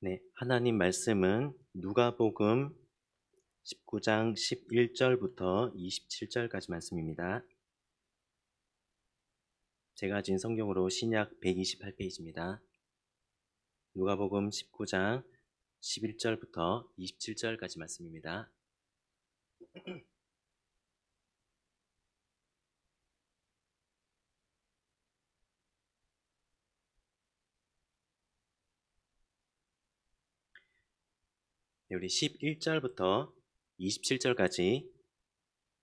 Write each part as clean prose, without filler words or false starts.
네, 하나님 말씀은 누가복음 19장 11절부터 27절까지 말씀입니다. 제가 가진 성경으로 신약 128페이지입니다. 누가복음 19장 11절부터 27절까지 말씀입니다. 네, 우리 11절부터 27절까지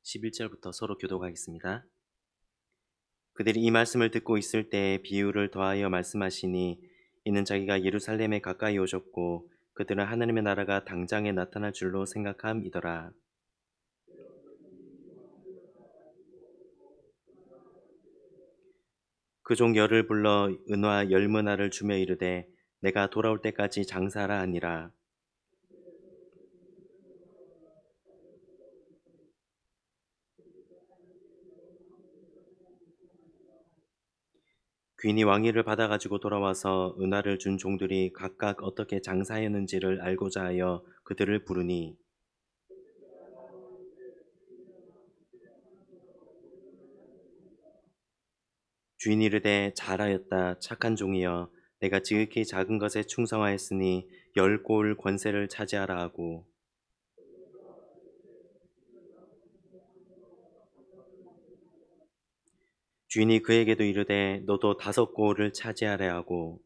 11절부터 서로 교독하겠습니다. 그들이 이 말씀을 듣고 있을 때 비유를 더하여 말씀하시니 이는 자기가 예루살렘에 가까이 오셨고 그들은 하나님의 나라가 당장에 나타날 줄로 생각함이더라. 그 종 열을 불러 은화 열문화를 주며 이르되 내가 돌아올 때까지 장사하라 하니라. 귀인이 왕위를 받아가지고 돌아와서 은화를 준 종들이 각각 어떻게 장사하였는지를 알고자 하여 그들을 부르니 주인이 이르되 잘하였다 착한 종이여 내가 지극히 작은 것에 충성하였으니 열 골 권세를 차지하라 하고 주인이 그에게도 이르되 너도 5골을 차지하라 하고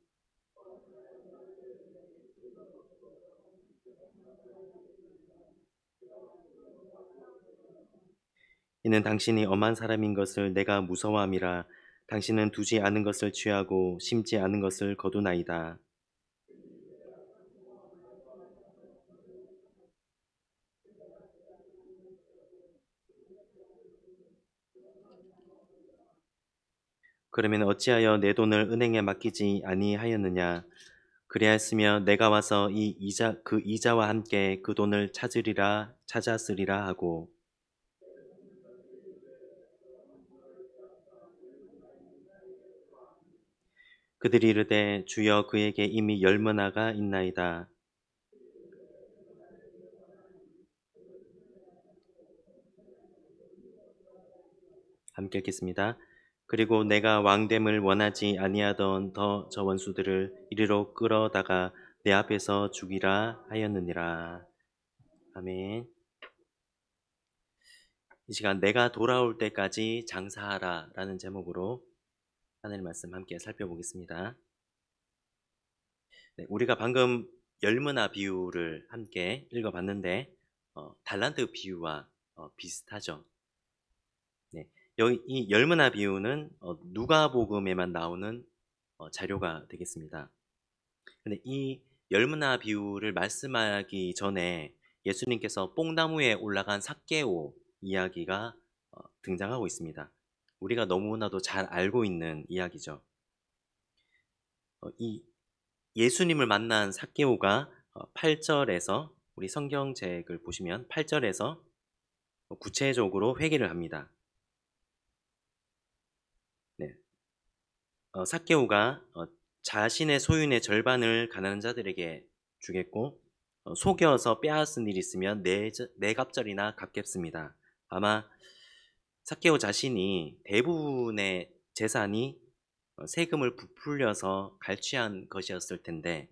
이는 당신이 엄한 사람인 것을 내가 무서워함이라. 당신은 두지 않은 것을 취하고 심지 않은 것을 거두나이다. 그러면 어찌하여 내 돈을 은행에 맡기지 아니하였느냐? 그리하였으면 내가 와서 그 이자와 함께 그 돈을 찾았으리라 하고 그들이 이르되 주여 그에게 이미 열문화가 있나이다. 함께 읽겠습니다. 그리고 내가 왕됨을 원하지 아니하던 더 저 원수들을 이리로 끌어다가 내 앞에서 죽이라 하였느니라. 아멘. 이 시간 내가 돌아올 때까지 장사하라 라는 제목으로 하나님 말씀 함께 살펴보겠습니다. 네, 우리가 방금 열문화 비유를 함께 읽어봤는데 달란트 비유와 비슷하죠. 네, 여기 이 열문화 비유는 누가복음에만 나오는 자료가 되겠습니다. 근데 이 열문화 비유를 말씀하기 전에 예수님께서 뽕나무에 올라간 삭개오 이야기가 등장하고 있습니다. 우리가 너무나도 잘 알고 있는 이야기죠. 이 예수님을 만난 삭개오가 8절에서 우리 성경책을 보시면 8절에서 구체적으로 회개를 합니다. 네. 삭개오가 자신의 소윤의 절반을 가난한 자들에게 주겠고 속여서 빼앗은 일이 있으면 네 갑절이나 갚겠습니다. 아마 삭개오 자신이 대부분의 재산이 세금을 부풀려서 갈취한 것이었을 텐데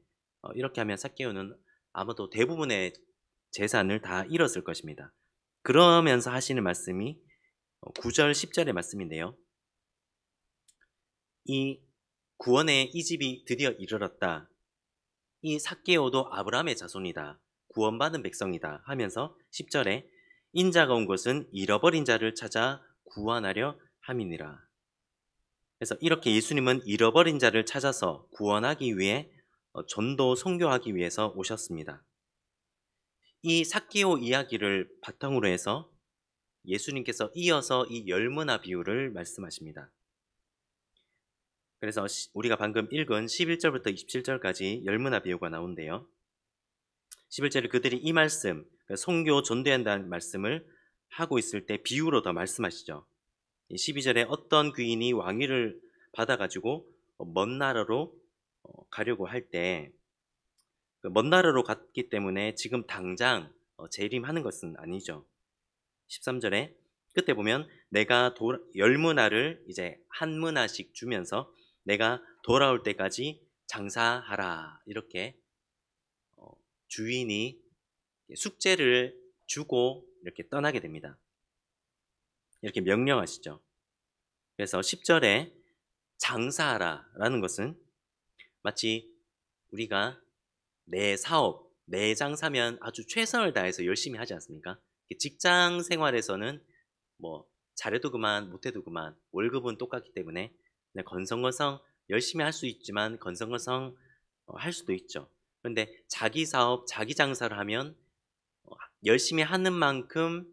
이렇게 하면 삭개오는 아마도 대부분의 재산을 다 잃었을 것입니다. 그러면서 하시는 말씀이 9절 10절의 말씀인데요. 이 구원의 이 집이 드디어 이르렀다. 이 삭개오도 아브라함의 자손이다. 구원받은 백성이다 하면서 10절에 인자가 온 것은 잃어버린 자를 찾아 구원하려 함이니라. 그래서 이렇게 예수님은 잃어버린 자를 찾아서 구원하기 위해 전도 선교하기 위해서 오셨습니다. 이 삭개오 이야기를 바탕으로 해서 예수님께서 이어서 이 열문화 비유를 말씀하십니다. 그래서 우리가 방금 읽은 11절부터 27절까지 열문화 비유가 나오는데요. 11절에 그들이 이 말씀, 선교 전도한다는 말씀을 하고 있을 때 비유로 더 말씀하시죠. 12절에 어떤 귀인이 왕위를 받아가지고 먼 나라로 가려고 할 때 먼 나라로 갔기 때문에 지금 당장 재림하는 것은 아니죠. 13절에 그때 보면 내가 10문화를 이제 한 문화씩 주면서 내가 돌아올 때까지 장사하라 이렇게 주인이 숙제를 주고 이렇게 떠나게 됩니다. 이렇게 명령하시죠. 그래서 10절에 장사하라 라는 것은 마치 우리가 내 사업, 내 장사면 아주 최선을 다해서 열심히 하지 않습니까? 직장 생활에서는 뭐 잘해도 그만 못해도 그만 월급은 똑같기 때문에 그냥 건성건성 열심히 할 수 있지만 건성건성 할 수도 있죠. 그런데 자기 사업, 자기 장사를 하면 열심히 하는 만큼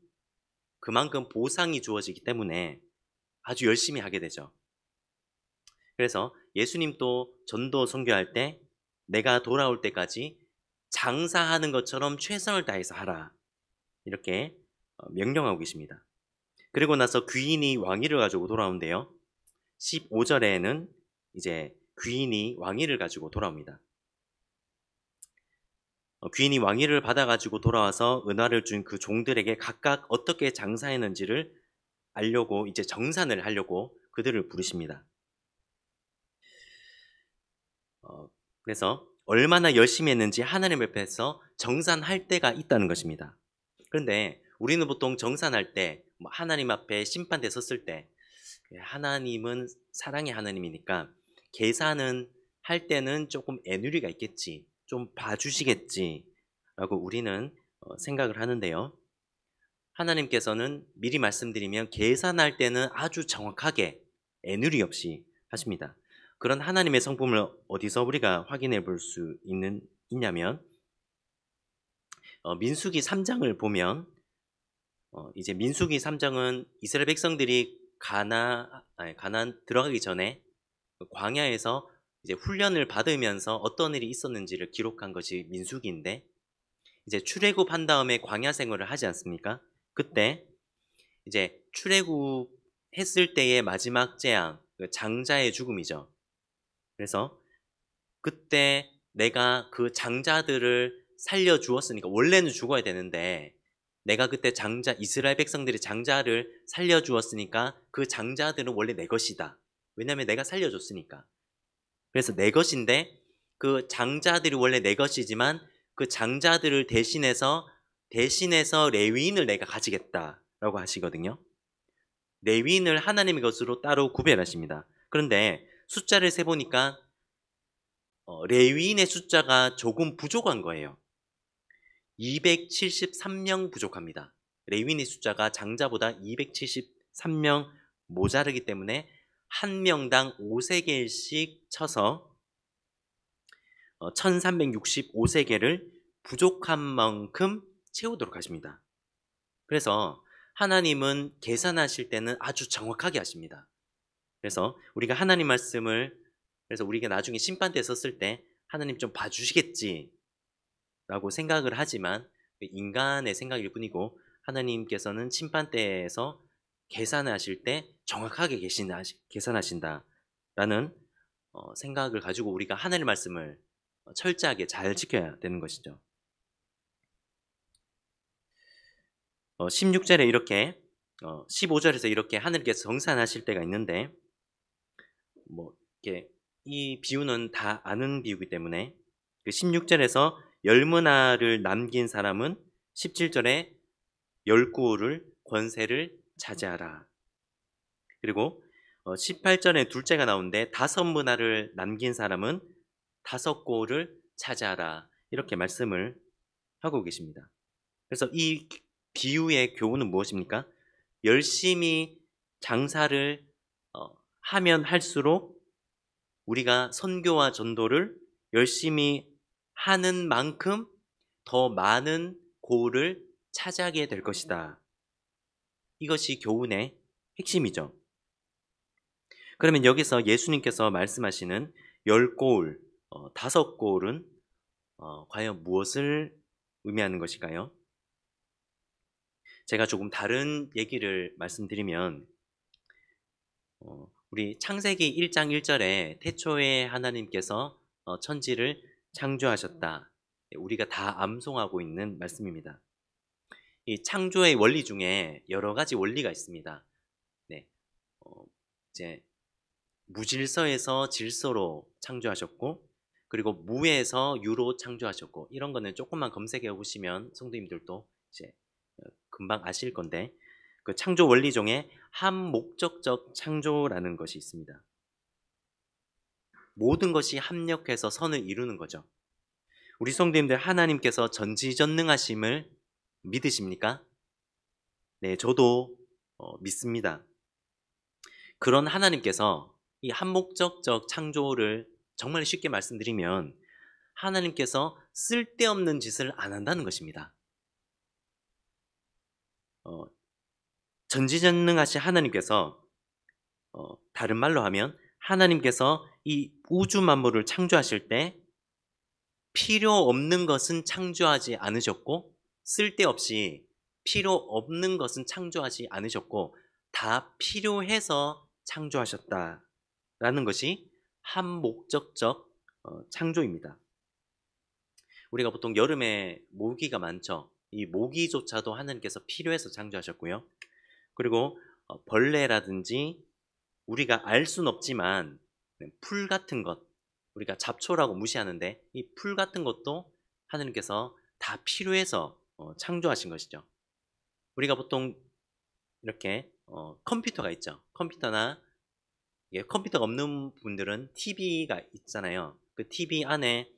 그만큼 보상이 주어지기 때문에 아주 열심히 하게 되죠. 그래서 예수님도 전도 선교할 때 내가 돌아올 때까지 장사하는 것처럼 최선을 다해서 하라 이렇게 명령하고 계십니다. 그리고 나서 귀인이 왕위를 가지고 돌아온대요. 15절에는 이제 귀인이 왕위를 가지고 돌아옵니다. 귀인이 왕위를 받아가지고 돌아와서 은화를 준 그 종들에게 각각 어떻게 장사했는지를 알려고 이제 정산을 하려고 그들을 부르십니다. 그래서 얼마나 열심히 했는지 하나님 앞에서 정산할 때가 있다는 것입니다. 그런데 우리는 보통 정산할 때 하나님 앞에 심판대 섰을 때 하나님은 사랑의 하나님이니까 계산은 할 때는 조금 애누리가 있겠지, 좀 봐주시겠지 라고 우리는 생각을 하는데요. 하나님께서는 미리 말씀드리면 계산할 때는 아주 정확하게 애누리 없이 하십니다. 그런 하나님의 성품을 어디서 우리가 확인해 볼 수 있냐면 민수기 3장을 보면 이제 민수기 3장은 이스라엘 백성들이 가나안 들어가기 전에 광야에서 이제 훈련을 받으면서 어떤 일이 있었는지를 기록한 것이 민수기인데 이제 출애굽한 다음에 광야 생활을 하지 않습니까? 그때 이제 출애굽했을 때의 마지막 재앙, 장자의 죽음이죠. 그래서 그때 내가 그 장자들을 살려주었으니까 원래는 죽어야 되는데 내가 그때 이스라엘 백성들이 장자를 살려주었으니까 그 장자들은 원래 내 것이다. 왜냐하면 내가 살려줬으니까. 그래서 내 것인데 그 장자들이 원래 내 것이지만 그 장자들을 대신해서 레위인을 내가 가지겠다라고 하시거든요. 레위인을 하나님의 것으로 따로 구별하십니다. 그런데 숫자를 세보니까 레위인의 숫자가 조금 부족한 거예요. 273명 부족합니다. 레위인의 숫자가 장자보다 273명 모자르기 때문에 한 명당 5세겔씩 쳐서 1365세겔을 부족한 만큼 채우도록 하십니다. 그래서 하나님은 계산하실 때는 아주 정확하게 하십니다. 그래서 우리가 하나님 말씀을 그래서 우리가 나중에 심판대에 섰을 때 하나님 좀 봐주시겠지 라고 생각을 하지만 인간의 생각일 뿐이고 하나님께서는 심판대에서 계산하실 때 정확하게 계산하신다라는 생각을 가지고 우리가 하나님 말씀을 철저하게 잘 지켜야 되는 것이죠. 16절에 이렇게 15절에서 이렇게 하늘께서 정산하실 때가 있는데 이렇게 이 비유는 다 아는 비유이기 때문에 그 16절에서 10문화를 남긴 사람은 17절에 10구를 권세를 차지하라. 그리고 18절에 둘째가 나오는데 5문화를 남긴 사람은 5고를 차지하라. 이렇게 말씀을 하고 계십니다. 그래서 이 비유의 교훈은 무엇입니까? 열심히 장사를 하면 할수록 우리가 선교와 전도를 열심히 하는 만큼 더 많은 고를 차지하게 될 것이다. 이것이 교훈의 핵심이죠. 그러면 여기서 예수님께서 말씀하시는 10고울, 5고울은 과연 무엇을 의미하는 것일까요? 제가 조금 다른 얘기를 말씀드리면 우리 창세기 1장 1절에 태초에 하나님께서 천지를 창조하셨다. 우리가 다 암송하고 있는 말씀입니다. 이 창조의 원리 중에 여러 가지 원리가 있습니다. 네, 이제 무질서에서 질서로 창조하셨고, 그리고 무에서 유로 창조하셨고, 이런 거는 조금만 검색해 보시면 성도님들도 이제 금방 아실 건데, 그 창조 원리 중에 함목적적 창조라는 것이 있습니다. 모든 것이 합력해서 선을 이루는 거죠. 우리 성도님들, 하나님께서 전지전능하심을 믿으십니까? 네, 저도 믿습니다. 그런 하나님께서 이 한목적적 창조를 정말 쉽게 말씀드리면 하나님께서 쓸데없는 짓을 안 한다는 것입니다. 전지전능하신 하나님께서 다른 말로 하면 하나님께서 이 우주 만물을 창조하실 때 필요 없는 것은 창조하지 않으셨고, 쓸데없이 필요 없는 것은 창조하지 않으셨고, 다 필요해서 창조하셨다라는 것이 한목적적 창조입니다. 우리가 보통 여름에 모기가 많죠. 이 모기조차도 하나님께서 필요해서 창조하셨고요. 그리고 벌레라든지 우리가 알 수는 없지만 풀 같은 것, 우리가 잡초라고 무시하는데 이 풀 같은 것도 하나님께서 다 필요해서 창조하신 것이죠. 우리가 보통 이렇게 컴퓨터가 있죠. 컴퓨터나 컴퓨터가 없는 분들은 TV가 있잖아요. 그 TV 안에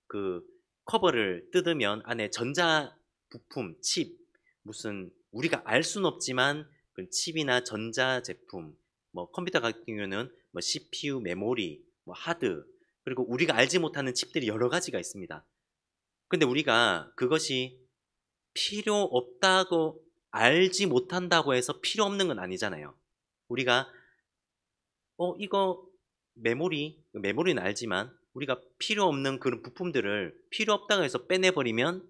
그 커버를 뜯으면 안에 전자 부품, 칩, 무슨 우리가 알 수는 없지만 그 칩이나 전자 제품, 뭐 컴퓨터 같은 경우는 뭐 CPU, 메모리, 뭐 하드, 그리고 우리가 알지 못하는 칩들이 여러 가지가 있습니다. 근데 우리가 그것이 필요 없다고 알지 못한다고 해서 필요 없는 건 아니잖아요. 우리가 이거 메모리는 알지만 우리가 필요 없는 그런 부품들을 필요 없다고 해서 빼내버리면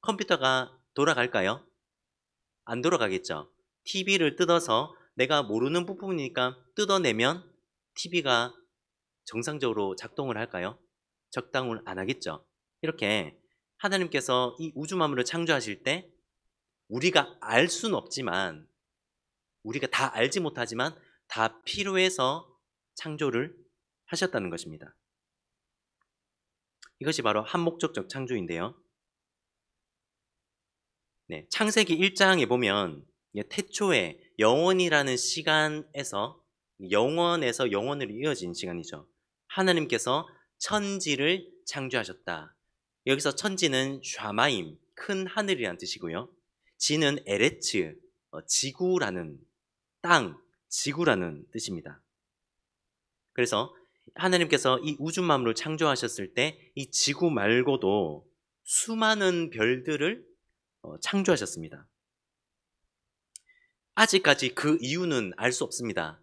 컴퓨터가 돌아갈까요? 안 돌아가겠죠. TV를 뜯어서 내가 모르는 부품이니까 뜯어내면 TV가 정상적으로 작동을 할까요? 작동을 안 하겠죠. 이렇게 하나님께서 이 우주 만물을 창조하실 때 우리가 알 수는 없지만, 우리가 다 알지 못하지만 다 필요해서 창조를 하셨다는 것입니다. 이것이 바로 한목적적 창조인데요. 네, 창세기 1장에 보면 태초에 영원이라는 시간에서 영원에서 영원으로 이어진 시간이죠. 하나님께서 천지를 창조하셨다. 여기서 천지는 샤마임, 큰 하늘이라는 뜻이고요. 지는 에레츠, 지구라는 땅, 지구라는 뜻입니다. 그래서 하나님께서 이 우주 만물을 창조하셨을 때 이 지구 말고도 수많은 별들을 창조하셨습니다. 아직까지 그 이유는 알 수 없습니다.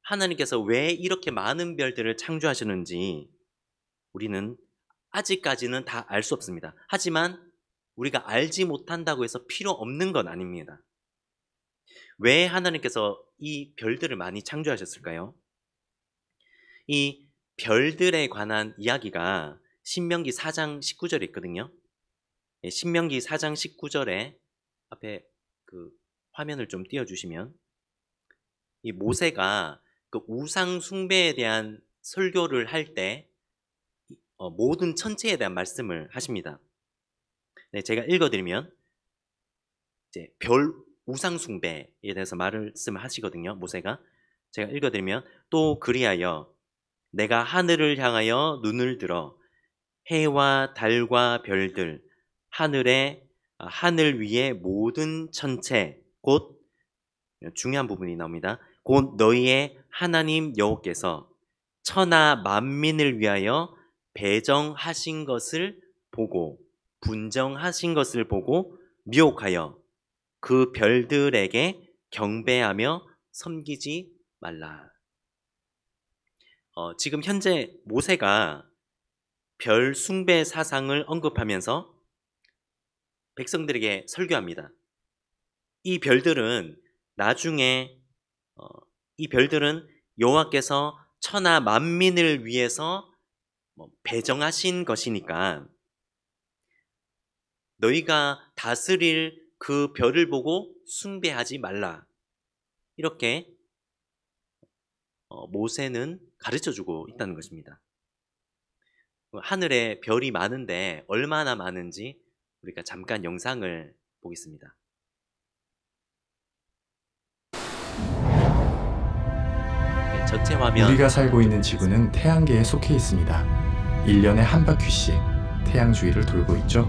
하나님께서 왜 이렇게 많은 별들을 창조하셨는지 우리는 아직까지는 다 알 수 없습니다. 하지만 우리가 알지 못한다고 해서 필요 없는 건 아닙니다. 왜 하나님께서 이 별들을 많이 창조하셨을까요? 이 별들에 관한 이야기가 신명기 4장 19절에 있거든요. 신명기 4장 19절에 앞에 그 화면을 좀 띄워주시면, 이 모세가 그 우상 숭배에 대한 설교를 할 때 모든 천체에 대한 말씀을 하십니다. 네, 제가 읽어드리면 이제 별 우상 숭배에 대해서 말씀을 하시거든요. 모세가. 제가 읽어드리면, 또 그리하여 내가 하늘을 향하여 눈을 들어 해와 달과 별들, 하늘 위의 모든 천체, 곧 중요한 부분이 나옵니다. 곧 너희의 하나님 여호께서 천하 만민을 위하여 배정하신 것을 보고, 분정하신 것을 보고 미혹하여 그 별들에게 경배하며 섬기지 말라. 지금 현재 모세가 별 숭배 사상을 언급하면서 백성들에게 설교합니다. 이 별들은 나중에 이 별들은 여호와께서 천하 만민을 위해서 배정하신 것이니까 너희가 다스릴 그 별을 보고 숭배하지 말라. 이렇게 모세는 가르쳐주고 있다는 것입니다. 하늘에 별이 많은데 얼마나 많은지 우리가 잠깐 영상을 보겠습니다. 네, 전체 화면. 우리가 살고 있는 지구는 태양계에 속해 있습니다. 1년에 한 바퀴씩 태양 주위를 돌고 있죠.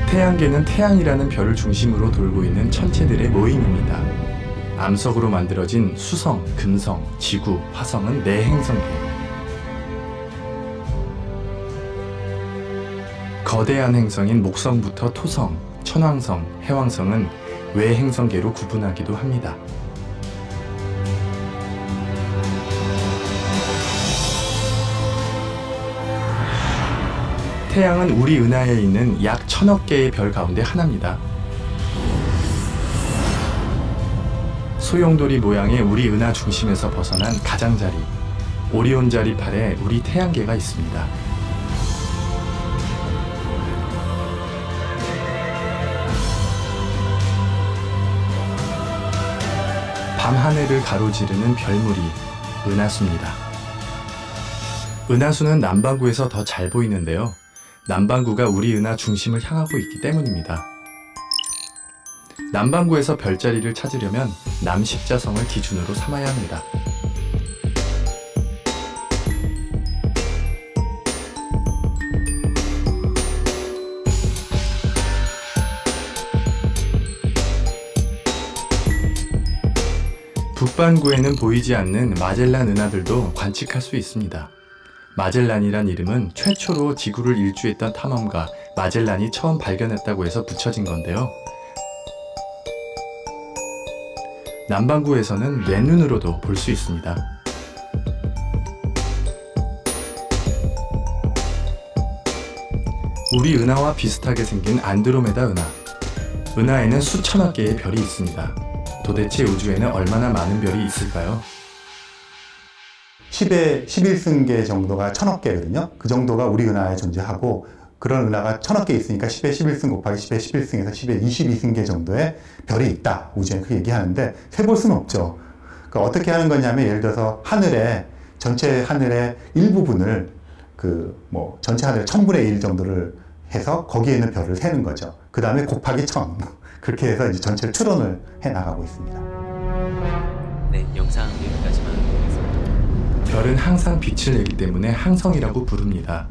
태양계는 태양이라는 별을 중심으로 돌고 있는 천체들의 모임입니다. 암석으로 만들어진 수성, 금성, 지구, 화성은 내행성계. 거대한 행성인 목성부터 토성, 천왕성, 해왕성은 외행성계로 구분하기도 합니다. 태양은 우리 은하에 있는 약 1000억 개의 별 가운데 하나입니다. 소용돌이 모양의 우리 은하 중심에서 벗어난 가장자리, 오리온 자리 팔에 우리 태양계가 있습니다. 밤하늘을 가로지르는 별무리, 은하수입니다. 은하수는 남반구에서 더 잘 보이는데요. 남반구가 우리 은하 중심을 향하고 있기 때문입니다. 남반구에서 별자리를 찾으려면 남십자성을 기준으로 삼아야 합니다. 북반구에는 보이지 않는 마젤란 은하들도 관측할 수 있습니다. 마젤란이란 이름은 최초로 지구를 일주했던 탐험가 마젤란이 처음 발견했다고 해서 붙여진 건데요. 남반구에서는 맨눈으로도 볼 수 있습니다. 우리 은하와 비슷하게 생긴 안드로메다 은하. 은하에는 수천억 개의 별이 있습니다. 도대체 우주에는 얼마나 많은 별이 있을까요? 10의 11승계 정도가 1000억 개거든요. 그 정도가 우리 은하에 존재하고, 그런 은하가 1000억 개 있으니까 10의 11승 곱하기 10의 11승에서 10의 22승계 정도의 별이 있다. 우주에 그 얘기하는데 세볼 수는 없죠. 그러니까 어떻게 하는 거냐면, 예를 들어서 전체 하늘의 일부분을 전체 하늘의 1000분의 1 정도를 해서 거기에 있는 별을 세는 거죠. 그 다음에 곱하기 1000. 그렇게 해서 이제 전체를 추론을 해 나가고 있습니다. 네, 영상 여기까지만 하겠습니다. 별은 항상 빛을 내기 때문에 항성이라고 부릅니다.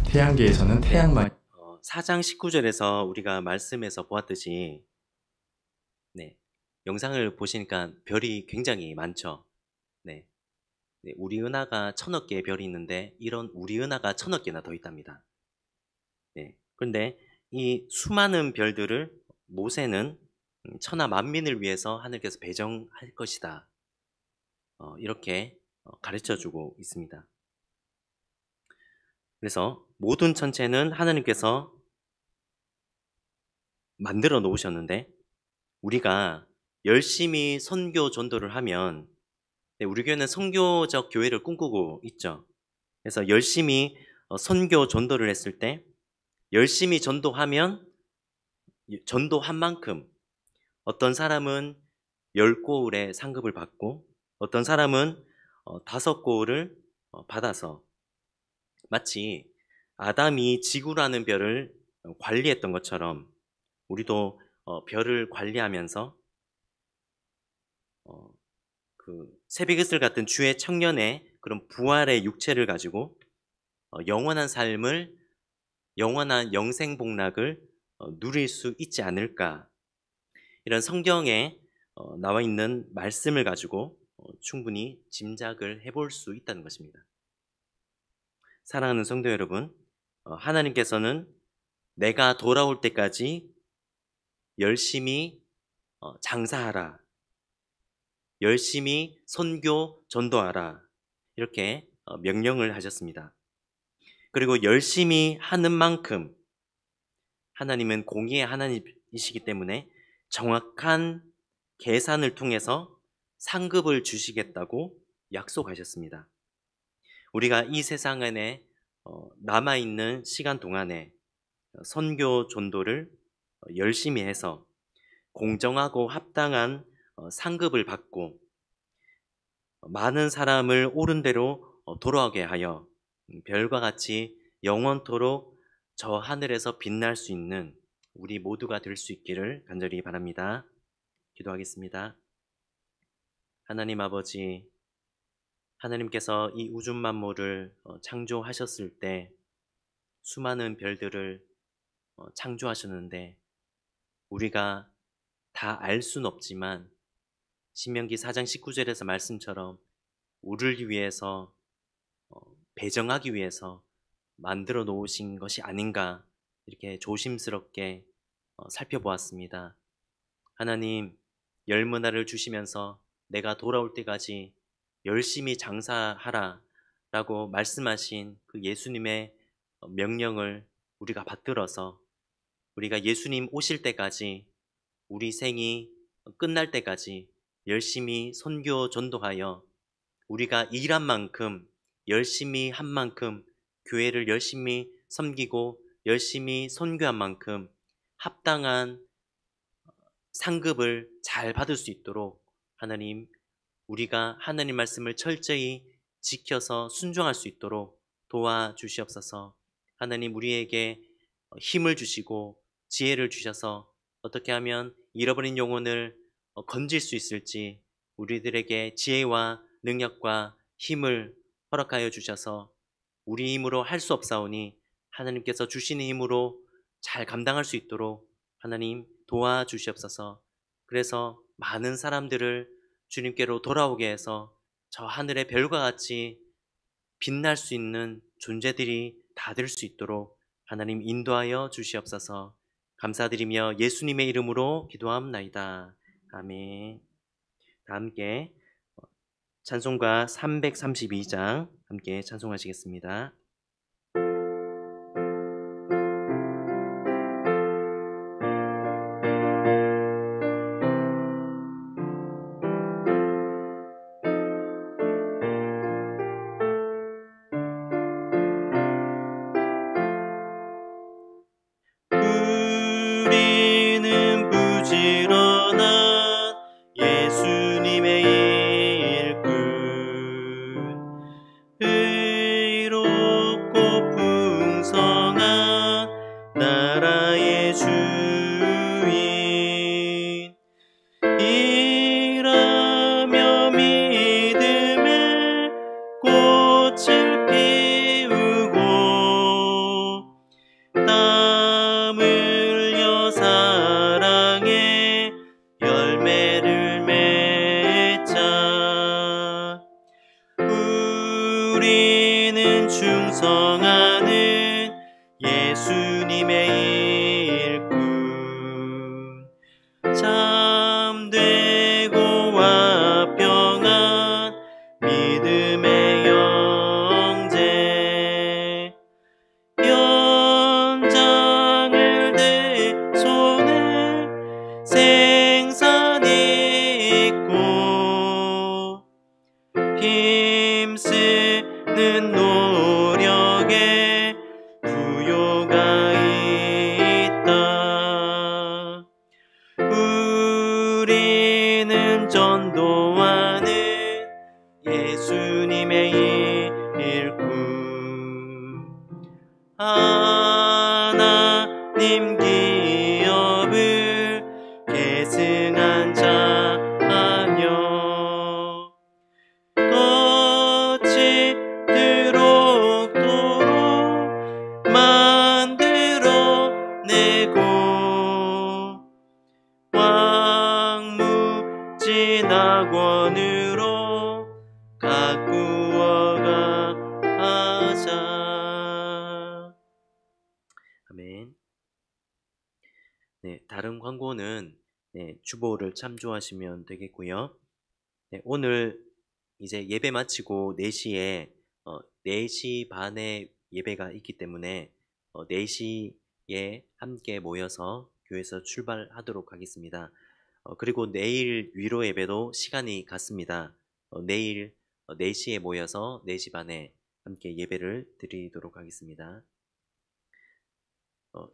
태양계에서는 태양만 4장 19절에서 우리가 말씀에서 보았듯이 영상을 보시니까 별이 굉장히 많죠. 우리 은하가 1000억 개의 별이 있는데 이런 우리 은하가 1000억 개나 더 있답니다. 그런데 이 수많은 별들을 모세는 천하 만민을 위해서 하늘께서 배정할 것이다. 이렇게 가르쳐주고 있습니다. 그래서 모든 천체는 하나님께서 만들어 놓으셨는데 우리가 열심히 선교 전도를 하면 우리 교회는 선교적 교회를 꿈꾸고 있죠. 그래서 열심히 선교 전도를 했을 때 열심히 전도하면 전도한 만큼 어떤 사람은 10고울의 상급을 받고 어떤 사람은 5고울을 받아서 마치 아담이 지구라는 별을 관리했던 것처럼 우리도 별을 관리하면서 그 새벽이슬 같은 주의 청년의 그런 부활의 육체를 가지고 영원한 삶을, 영원한 영생복락을 누릴 수 있지 않을까. 이런 성경에 나와 있는 말씀을 가지고 충분히 짐작을 해볼 수 있다는 것입니다. 사랑하는 성도 여러분, 하나님께서는 내가 돌아올 때까지 열심히 장사하라, 열심히 선교 전도하라, 이렇게 명령을 하셨습니다. 그리고 열심히 하는 만큼 하나님은 공의의 하나님이시기 때문에 정확한 계산을 통해서 상급을 주시겠다고 약속하셨습니다. 우리가 이 세상 안에 남아있는 시간 동안에 선교 전도를 열심히 해서 공정하고 합당한 상급을 받고 많은 사람을 옳은 대로 돌아오게 하여 별과 같이 영원토록 저 하늘에서 빛날 수 있는 우리 모두가 될 수 있기를 간절히 바랍니다. 기도하겠습니다. 하나님 아버지, 하나님께서 이 우주 만물을 창조하셨을 때 수많은 별들을 창조하셨는데 우리가 다 알 수는 없지만 신명기 4장 19절에서 말씀처럼 우리를 위해서 배정하기 위해서 만들어 놓으신 것이 아닌가 이렇게 조심스럽게 살펴보았습니다. 하나님, 열문화를 주시면서 내가 돌아올 때까지 열심히 장사하라 라고 말씀하신 그 예수님의 명령을 우리가 받들어서 우리가 예수님 오실 때까지 우리 생이 끝날 때까지 열심히 선교 전도하여 우리가 일한 만큼 열심히 한 만큼 교회를 열심히 섬기고 열심히 선교한 만큼 합당한 상급을 잘 받을 수 있도록 하나님, 우리가 하나님 말씀을 철저히 지켜서 순종할 수 있도록 도와주시옵소서. 하나님, 우리에게 힘을 주시고 지혜를 주셔서 어떻게 하면 잃어버린 영혼을 건질 수 있을지 우리들에게 지혜와 능력과 힘을 허락하여 주셔서 우리 힘으로 할 수 없사오니 하나님께서 주시는 힘으로 잘 감당할 수 있도록 하나님 도와주시옵소서. 그래서 많은 사람들을 주님께로 돌아오게 해서 저 하늘의 별과 같이 빛날 수 있는 존재들이 다 될 수 있도록 하나님 인도하여 주시옵소서. 감사드리며 예수님의 이름으로 기도합나이다. 아멘. 다 함께 찬송가 332장 함께 찬송하시겠습니다. 우리는 부지런한 예수님의 일꾼, 의롭고 풍성한 나라의 주인, 일하며 믿음의 꽃을 피우고 땀 흘려 사랑의 열매를 맺자. 우리는 충성하는 예수님의 일꾼, 참되고 화평한 믿음의 형제, 연장을 내 손에 생산이 있고 힘쓰는 노력에 부요가 있다. 우리는 전도하는 예수님의 일꾼, 하나님 기업을 계승한 자녀, 거치 들옥도록 만들어내고 왕무진 학원으로 가꾸어가 하자. 아멘. 네, 다른 광고는 주보를 참조하시면 되겠고요. 네, 오늘 이제 예배 마치고 4시에 4시 반에 예배가 있기 때문에 4시에 함께 모여서 교회에서 출발하도록 하겠습니다. 그리고 내일 위로 예배도 시간이 같습니다. 내일 4시에 모여서 4시 반에 함께 예배를 드리도록 하겠습니다.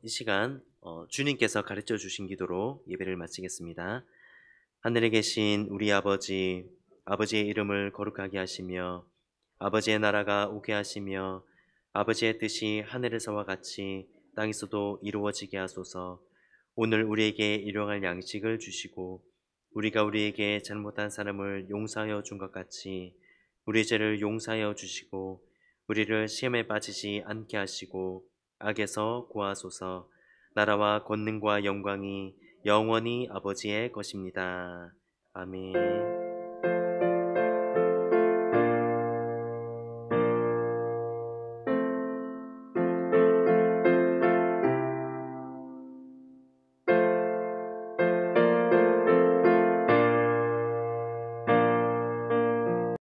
이 시간 주님께서 가르쳐 주신 기도로 예배를 마치겠습니다. 하늘에 계신 우리 아버지, 아버지의 이름을 거룩하게 하시며 아버지의 나라가 오게 하시며 아버지의 뜻이 하늘에서와 같이 땅에서도 이루어지게 하소서. 오늘 우리에게 일용할 양식을 주시고 우리가 우리에게 잘못한 사람을 용서하여 준 것 같이 우리 죄를 용서하여 주시고 우리를 시험에 빠지지 않게 하시고 악에서 구하소서. 나라와 권능과 영광이 영원히 아버지의 것입니다. 아멘.